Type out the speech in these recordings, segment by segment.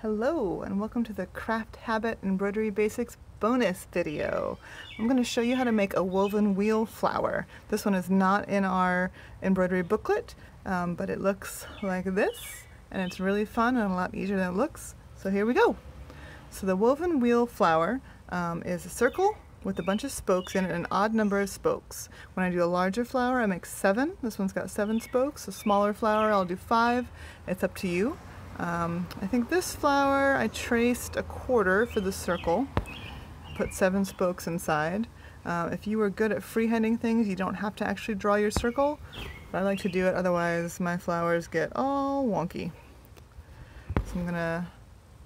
Hello and welcome to the Craft Habit Embroidery Basics bonus video. I'm going to show you how to make a woven wheel flower. This one is not in our embroidery booklet, but it looks like this, and it's really fun and a lot easier than it looks. So here we go. So the woven wheel flower is a circle with a bunch of spokes in it, an odd number of spokes. When I do a larger flower, I make 7. This one's got 7 spokes. A smaller flower, I'll do 5. It's up to you. I think this flower I traced a quarter for the circle, put 7 spokes inside. If you were good at freehanding things, you don't have to actually draw your circle, but I like to do it, otherwise my flowers get all wonky. So I'm going to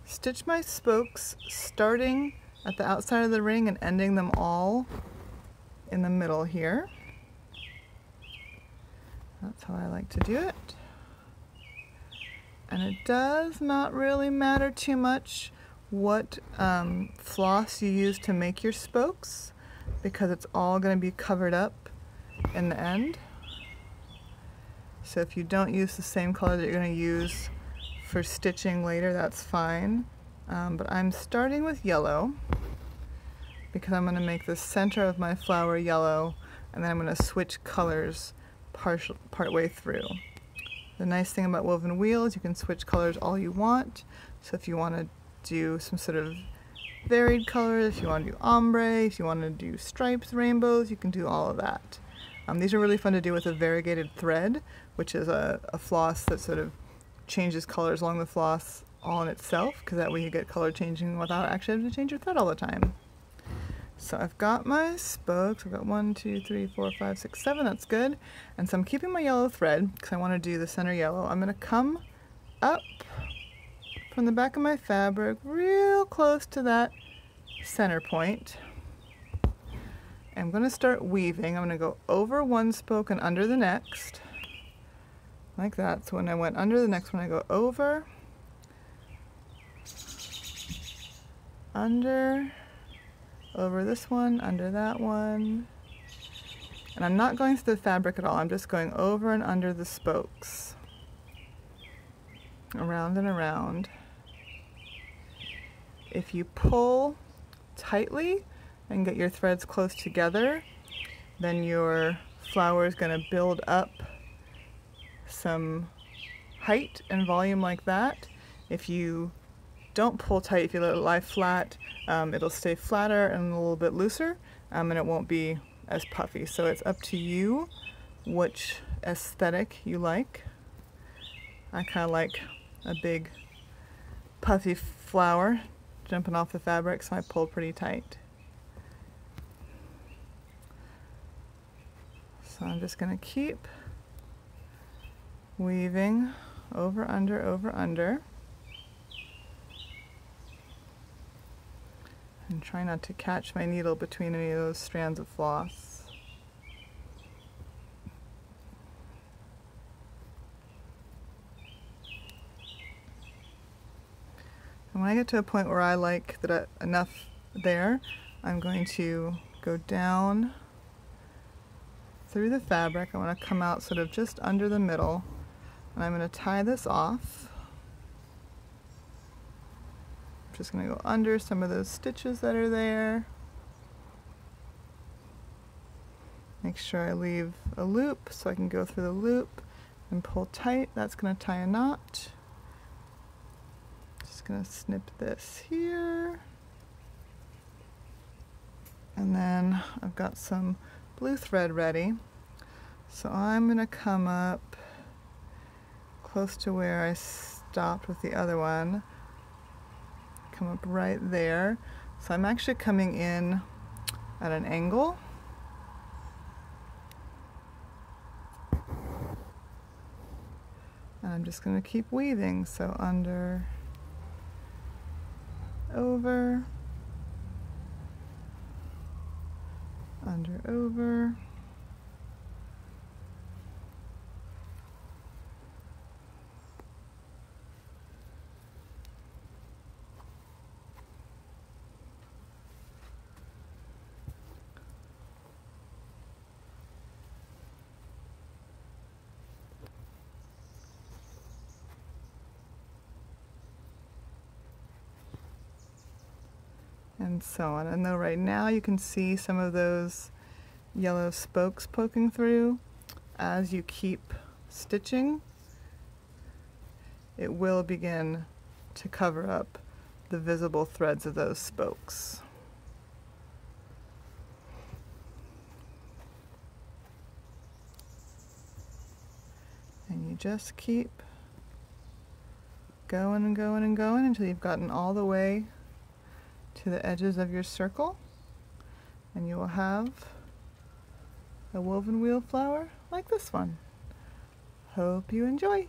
stitch my spokes starting at the outside of the ring and ending them all in the middle here. That's how I like to do it. And it does not really matter too much what floss you use to make your spokes, because it's all going to be covered up in the end. So if you don't use the same color that you're going to use for stitching later, that's fine. But I'm starting with yellow because I'm going to make the center of my flower yellow, and then I'm going to switch colors part way through. The nice thing about woven wheels, you can switch colors all you want. So if you want to do some sort of varied colors, if you want to do ombre, if you want to do stripes, rainbows, you can do all of that. These are really fun to do with a variegated thread, which is a floss that sort of changes colors along the floss all in itself, because that way you get color changing without actually having to change your thread all the time. So I've got my spokes. I've got 1, 2, 3, 4, 5, 6, 7. That's good. And so I'm keeping my yellow thread because I want to do the center yellow. I'm going to come up from the back of my fabric real close to that center point. I'm going to start weaving. I'm going to go over one spoke and under the next, like that. So when I went under the next one, I go over, under, over this one, under that one, and I'm not going through the fabric at all. I'm just going over and under the spokes, around and around. If you pull tightly and get your threads close together, then your flower is going to build up some height and volume like that. If you don't pull tight, if you let it lie flat, it'll stay flatter and a little bit looser, and it won't be as puffy. So it's up to you which aesthetic you like. I kind of like a big puffy flower jumping off the fabric, so I pull pretty tight. So I'm just going to keep weaving over, under, over, under. And try not to catch my needle between any of those strands of floss. And when I get to a point where I like that enough there, I'm going to go down through the fabric. I want to come out sort of just under the middle, and I'm going to tie this off. Just going to go under some of those stitches that are there. Make sure I leave a loop so I can go through the loop and pull tight. That's going to tie a knot. Just going to snip this here. And then I've got some blue thread ready. So I'm going to come up close to where I stopped with the other one. Come up right there. So I'm actually coming in at an angle. And I'm just going to keep weaving. So under, over, under, over. and so on. And though right now you can see some of those yellow spokes poking through, as you keep stitching, it will begin to cover up the visible threads of those spokes. And you just keep going and going and going until you've gotten all the way to the edges of your circle, and you will have a woven wheel flower like this one. Hope you enjoy.